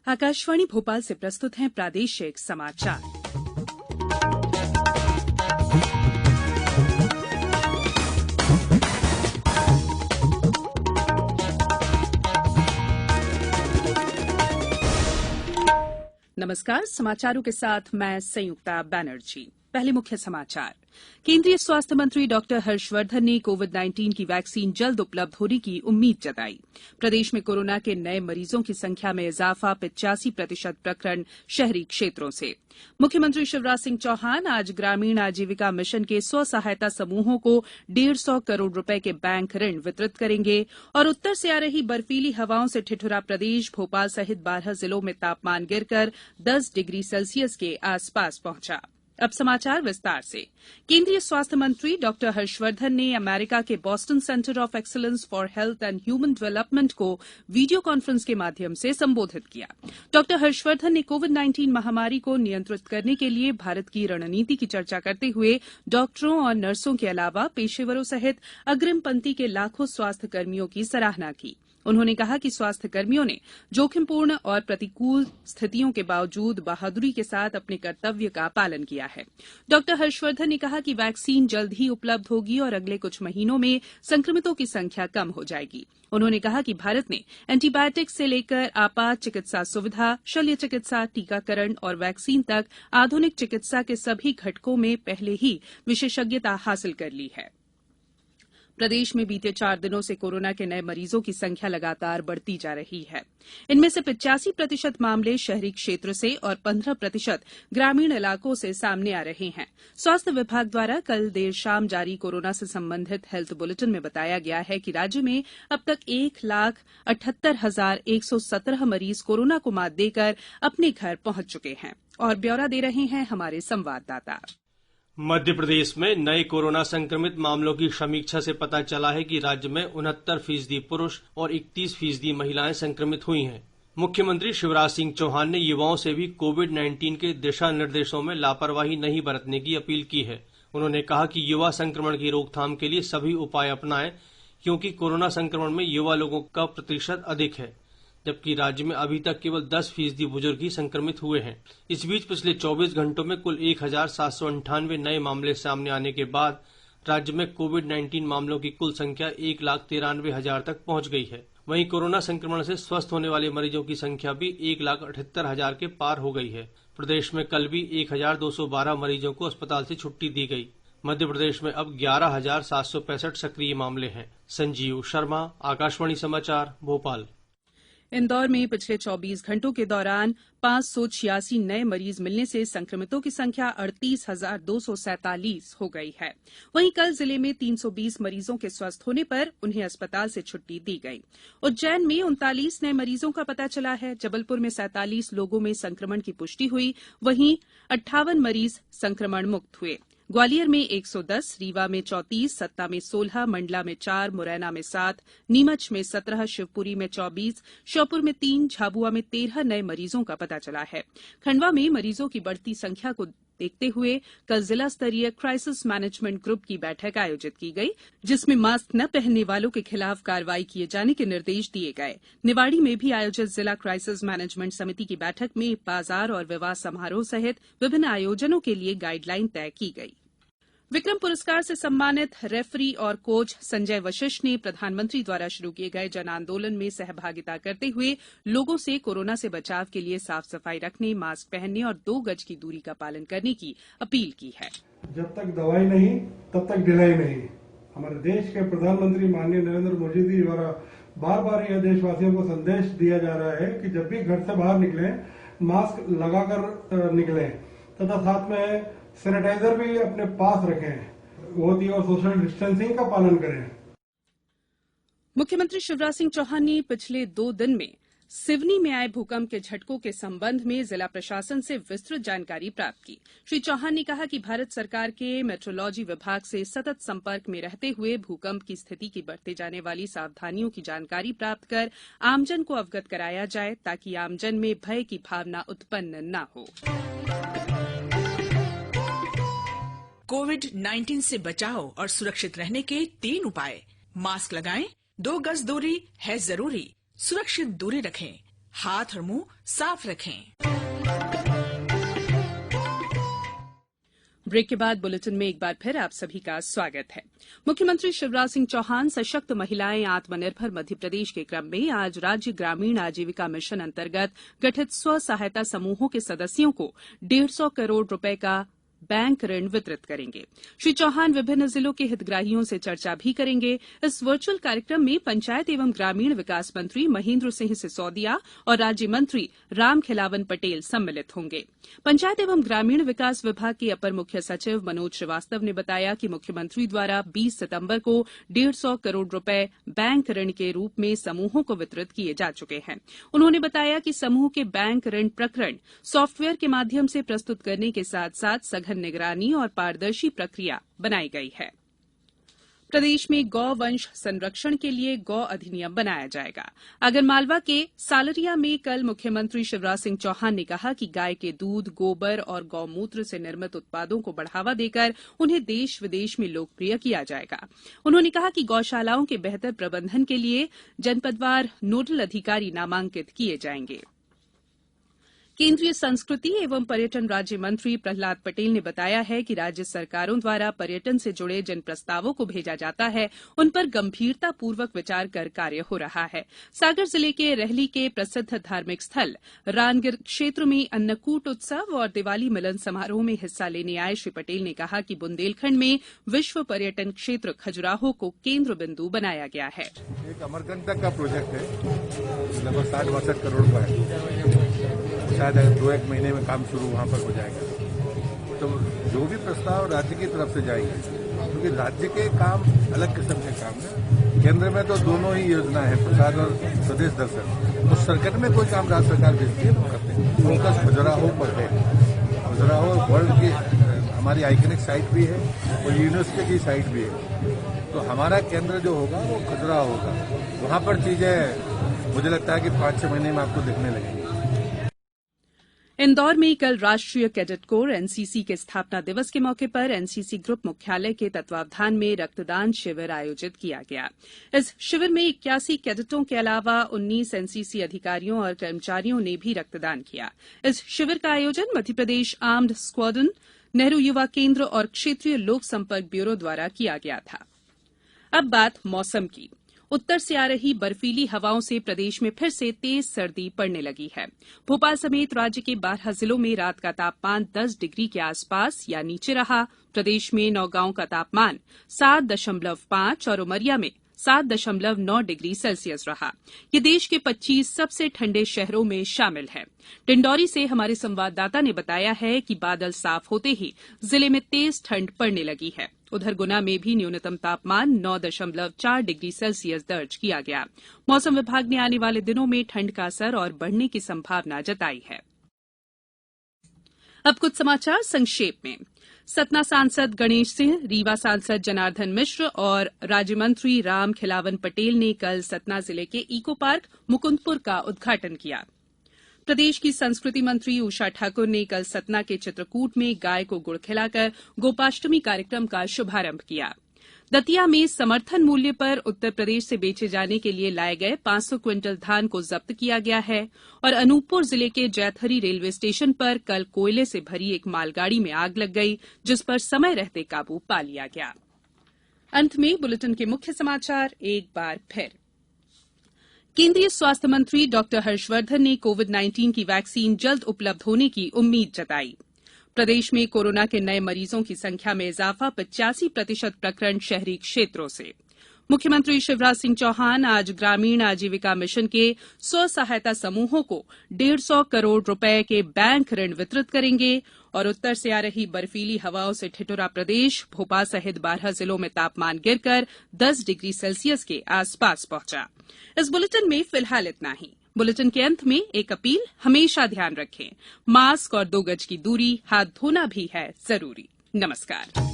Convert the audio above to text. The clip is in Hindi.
आकाशवाणी भोपाल से प्रस्तुत हैं प्रादेशिक समाचार। नमस्कार, समाचारों के साथ मैं संयुक्ता बनर्जी। पहले मुख्य समाचार। केंद्रीय स्वास्थ्य मंत्री डॉक्टर हर्षवर्धन ने कोविड-19 की वैक्सीन जल्द उपलब्ध होने की उम्मीद जताई। प्रदेश में कोरोना के नए मरीजों की संख्या में इजाफा, 85% प्रकरण शहरी क्षेत्रों से। मुख्यमंत्री शिवराज सिंह चौहान आज ग्रामीण आजीविका मिशन के स्व सहायता समूहों को 150 करोड़ रुपए के बैंक ऋण वितरित करेंगे और उत्तर से आ रही बर्फीली हवाओं से ठिठुरा प्रदेश, भोपाल सहित 12 जिलों में तापमान गिरकर 10 डिग्री सेल्सियस के आसपास पहुंचा। अब समाचार विस्तार से। केंद्रीय स्वास्थ्य मंत्री डॉक्टर हर्षवर्धन ने अमेरिका के Boston centre of excellence for health and human development को वीडियो कॉन्फ्रेंस के माध्यम से संबोधित किया। डॉक्टर हर्षवर्धन ने कोविड-19 महामारी को नियंत्रित करने के लिए भारत की रणनीति की चर्चा करते हुए डॉक्टरों और नर्सों के अलावा पेशेवरों सहित अग्रिम पंक्ति के लाखों स्वास्थ्य कर्मियों की सराहना की। उन्होंने कहा कि स्वास्थ्य कर्मियों ने जोखिमपूर्ण और प्रतिकूल स्थितियों के बावजूद बहादुरी के साथ अपने कर्तव्य का पालन किया है। डॉक्टर हर्षवर्धन ने कहा कि वैक्सीन जल्द ही उपलब्ध होगी और अगले कुछ महीनों में संक्रमितों की संख्या कम हो जाएगी। उन्होंने कहा कि भारत ने एंटीबायोटिक से लेकर आपात चिकित्सा सुविधा, शल्य चिकित्सा, टीकाकरण और वैक्सीन तक आधुनिक चिकित्सा के सभी घटकों में पहले ही विशेषज्ञता हासिल कर ली है। प्रदेश में बीते 4 दिनों से कोरोना के नए मरीजों की संख्या लगातार बढ़ती जा रही है। इनमें से 85% मामले शहरी क्षेत्र से और 15% ग्रामीण इलाकों से सामने आ रहे हैं। स्वास्थ्य विभाग द्वारा कल देर शाम जारी कोरोना से संबंधित हेल्थ बुलेटिन में बताया गया है कि राज्य में अब तक 1,78,117 मरीज कोरोना को मात देकर अपने घर पहुंच चुके हैं। और ब्यौरा दे रहे हैं हमारे संवाददाता। मध्य प्रदेश में नए कोरोना संक्रमित मामलों की समीक्षा से पता चला है कि राज्य में 69% पुरुष और 31% महिलाएं संक्रमित हुई हैं। मुख्यमंत्री शिवराज सिंह चौहान ने युवाओं से भी कोविड-19 के दिशा निर्देशों में लापरवाही नहीं बरतने की अपील की है। उन्होंने कहा कि युवा संक्रमण की रोकथाम के लिए सभी उपाय अपनाएं, क्योंकि कोरोना संक्रमण में युवा लोगों का प्रतिशत अधिक है, जबकि राज्य में अभी तक केवल 10% बुजुर्ग ही संक्रमित हुए हैं। इस बीच पिछले 24 घंटों में कुल 1,798 नए मामले सामने आने के बाद राज्य में कोविड-19 मामलों की कुल संख्या 1,93,000 तक पहुंच गई है। वहीं कोरोना संक्रमण से स्वस्थ होने वाले मरीजों की संख्या भी 1,78,000 के पार हो गई है। प्रदेश में कल भी 1,212 मरीजों को अस्पताल से छुट्टी दी गई। मध्य प्रदेश में अब 11,765 सक्रिय मामले हैं। संजीव शर्मा, आकाशवाणी समाचार, भोपाल। इंदौर में पिछले 24 घंटों के दौरान 586 नए मरीज मिलने से संक्रमितों की संख्या 38,247 हो गई है। वहीं कल जिले में 320 मरीजों के स्वस्थ होने पर उन्हें अस्पताल से छुट्टी दी गई। उज्जैन में 39 नए मरीजों का पता चला है। जबलपुर में 47 लोगों में संक्रमण की पुष्टि हुई, वहीं 58 मरीज संक्रमण मुक्त हुए। ग्वालियर में 110, रीवा में 34, सतना में 16, मंडला में 4, मुरैना में 7, नीमच में 17, शिवपुरी में 24, श्योपुर में 3, झाबुआ में 13 नए मरीजों का पता चला है। खंडवा में मरीजों की बढ़ती संख्या को देखते हुए कल जिला स्तरीय क्राइसिस मैनेजमेंट ग्रुप की बैठक आयोजित की गई, जिसमें मास्क न पहनने वालों के खिलाफ कार्रवाई किए जाने के निर्देश दिए गए। निवाड़ी में भी आयोजित जिला क्राइसिस मैनेजमेंट समिति की बैठक में बाजार और विवाह समारोह सहित विभिन्न आयोजनों के लिए गाइडलाइन तय की गई। विक्रम पुरस्कार से सम्मानित रेफरी और कोच संजय वशिष्ठ ने प्रधानमंत्री द्वारा शुरू किए गए जन आंदोलन में सहभागिता करते हुए लोगों से कोरोना से बचाव के लिए साफ सफाई रखने, मास्क पहनने और 2 गज की दूरी का पालन करने की अपील की है। जब तक दवाई नहीं तब तक ढिलाई नहीं। हमारे देश के प्रधानमंत्री माननीय नरेंद्र मोदी जी द्वारा बार बार यह देशवासियों को संदेश दिया जा रहा है कि जब भी घर से बाहर निकलें मास्क लगाकर निकलें तथा साथ में सैनिटाइजर भी अपने पास रखें, बहुत ही और सोशल डिस्टेंसिंग का पालन करें। मुख्यमंत्री शिवराज सिंह चौहान ने पिछले 2 दिन में सिवनी में आए भूकंप के झटकों के संबंध में जिला प्रशासन से विस्तृत जानकारी प्राप्त की। श्री चौहान ने कहा कि भारत सरकार के मेट्रोलॉजी विभाग से सतत संपर्क में रहते हुए भूकंप की स्थिति की बरते जाने वाली सावधानियों की जानकारी प्राप्त कर आमजन को अवगत कराया जाए, ताकि आमजन में भय की भावना उत्पन्न न हो। कोविड-19 से बचाव और सुरक्षित रहने के 3 उपाय। मास्क लगाएं, 2 गज दूरी है जरूरी, सुरक्षित दूरी रखें, हाथ और मुंह साफ रखें। ब्रेक के बाद बुलेटिन में एक बार फिर आप सभी का स्वागत है। मुख्यमंत्री शिवराज सिंह चौहान सशक्त महिलाएं आत्मनिर्भर मध्यप्रदेश के क्रम में आज राज्य ग्रामीण आजीविका मिशन अंतर्गत गठित स्व सहायता समूहों के सदस्यों को 150 करोड़ रुपए का बैंक ऋण वितरित करेंगे। श्री चौहान विभिन्न जिलों के हितग्राहियों से चर्चा भी करेंगे। इस वर्चुअल कार्यक्रम में पंचायत एवं ग्रामीण विकास मंत्री महेंद्र सिंह सिसोदिया और राज्य मंत्री रामखिलावन पटेल सम्मिलित होंगे। पंचायत एवं ग्रामीण विकास विभाग के अपर मुख्य सचिव मनोज श्रीवास्तव ने बताया कि मुख्यमंत्री द्वारा 20 सितंबर को 150 करोड़ रुपए बैंक ऋण के रूप में समूहों को वितरित किए जा चुके हैं। उन्होंने बताया कि समूह के बैंक ऋण प्रकरण सॉफ्टवेयर के माध्यम से प्रस्तुत करने के साथ साथ सघन निगरानी और पारदर्शी प्रक्रिया बनाई गई है। प्रदेश में गौ वंश संरक्षण के लिए गौ अधिनियम बनाया जाएगा। आगरमालवा के सालरिया में कल मुख्यमंत्री शिवराज सिंह चौहान ने कहा कि गाय के दूध, गोबर और गौमूत्र से निर्मित उत्पादों को बढ़ावा देकर उन्हें देश विदेश में लोकप्रिय किया जाएगा। उन्होंने कहा कि गौशालाओं के बेहतर प्रबंधन के लिए जनपदवार नोडल अधिकारी नामांकित किए जाएंगे। केंद्रीय संस्कृति एवं पर्यटन राज्य मंत्री प्रहलाद पटेल ने बताया है कि राज्य सरकारों द्वारा पर्यटन से जुड़े जिन प्रस्तावों को भेजा जाता है उन पर गंभीरतापूर्वक विचार कर कार्य हो रहा है। सागर जिले के रहली के प्रसिद्ध धार्मिक स्थल रानगिर क्षेत्र में अन्नकूट उत्सव और दिवाली मिलन समारोह में हिस्सा लेने आए श्री पटेल ने कहा कि बुंदेलखंड में विश्व पर्यटन क्षेत्र खजुराहो को केंद्र बिंदु बनाया गया है। एक अमरकंटक का प्रोजेक्ट है, लगभग 60-62 करोड़ का है। शायद 2-1 महीने में काम शुरू वहां पर हो जाएगा। तो जो भी प्रस्ताव राज्य की तरफ से जाएंगे, क्योंकि राज्य के काम अलग किस्म के काम है। केंद्र में तो दोनों ही योजना है, प्रसाद और स्वदेश दर्शन। तो सर्किट में कोई काम राज्य सरकार भेजती है वो करते हैं। फोकस खजुराहो पर है। खजुराहो वर्ल्ड की हमारी आइकनिक साइट भी है और यूनेस्को की साइट भी है। तो हमारा केंद्र जो होगा वो खजुराहो होगा। वहां पर चीजें मुझे लगता है कि 5-6 महीने में आपको दिखने लगेंगी। इंदौर में कल राष्ट्रीय कैडेट कोर एनसीसी के स्थापना दिवस के मौके पर एनसीसी ग्रुप मुख्यालय के तत्वावधान में रक्तदान शिविर आयोजित किया गया। इस शिविर में 81 कैडेटों के अलावा 19 एनसीसी अधिकारियों और कर्मचारियों ने भी रक्तदान किया। इस शिविर का आयोजन मध्यप्रदेश आर्म्ड स्क्वाड्रन, नेहरू युवा केंद्र और क्षेत्रीय लोक संपर्क ब्यूरो द्वारा किया गया था। अब बात मौसम की। उत्तर से आ रही बर्फीली हवाओं से प्रदेश में फिर से तेज सर्दी पड़ने लगी है। भोपाल समेत राज्य के 12 जिलों में रात का तापमान 10 डिग्री के आसपास या नीचे रहा। प्रदेश में नौगांव का तापमान 7.5 और उमरिया में 7.9 डिग्री सेल्सियस रहा। ये देश के 25 सबसे ठंडे शहरों में शामिल है। डिंडौरी से हमारे संवाददाता ने बताया है कि बादल साफ होते ही जिले में तेज ठंड पड़ने लगी है। उधर गुना में भी न्यूनतम तापमान 9.4 डिग्री सेल्सियस दर्ज किया गया। मौसम विभाग ने आने वाले दिनों में ठंड का असर और बढ़ने की संभावना जताई है। अब कुछ समाचार संक्षेप में। सतना सांसद गणेश सिंह, रीवा सांसद जनार्दन मिश्र और राज्य मंत्री रामखिलावन पटेल ने कल सतना जिले के इको पार्क मुकुंदपुर का उद्घाटन किया। प्रदेश की संस्कृति मंत्री उषा ठाकुर ने कल सतना के चित्रकूट में गाय को गुड़ खिलाकर गोपाष्टमी कार्यक्रम का शुभारंभ किया। दतिया में समर्थन मूल्य पर उत्तर प्रदेश से बेचे जाने के लिए लाए गए 500 क्विंटल धान को जब्त किया गया है और अनूपपुर जिले के जैतहरी रेलवे स्टेशन पर कल कोयले से भरी एक मालगाड़ी में आग लग गई, जिस पर समय रहते काबू पा लिया गया। अंत में बुलेटिन के मुख्य समाचार एक बार फिर। केंद्रीय स्वास्थ्य मंत्री डॉक्टर हर्षवर्धन ने कोविड-19 की वैक्सीन जल्द उपलब्ध होने की उम्मीद जताई। प्रदेश में कोरोना के नए मरीजों की संख्या में इजाफा, 85% प्रकरण शहरी क्षेत्रों से। मुख्यमंत्री शिवराज सिंह चौहान आज ग्रामीण आजीविका मिशन के स्व सहायता समूहों को 150 करोड़ रुपए के बैंक ऋण वितरित करेंगे और उत्तर से आ रही बर्फीली हवाओं से ठिठुरा प्रदेश, भोपाल सहित 12 जिलों में तापमान गिरकर 10 डिग्री सेल्सियस के आसपास पहुंचा। इस बुलेटिन में फिलहाल इतना ही। बुलेटिन के अंत में एक अपील, हमेशा ध्यान रखें, मास्क और 2 गज की दूरी, हाथ धोना भी है जरूरी। नमस्कार।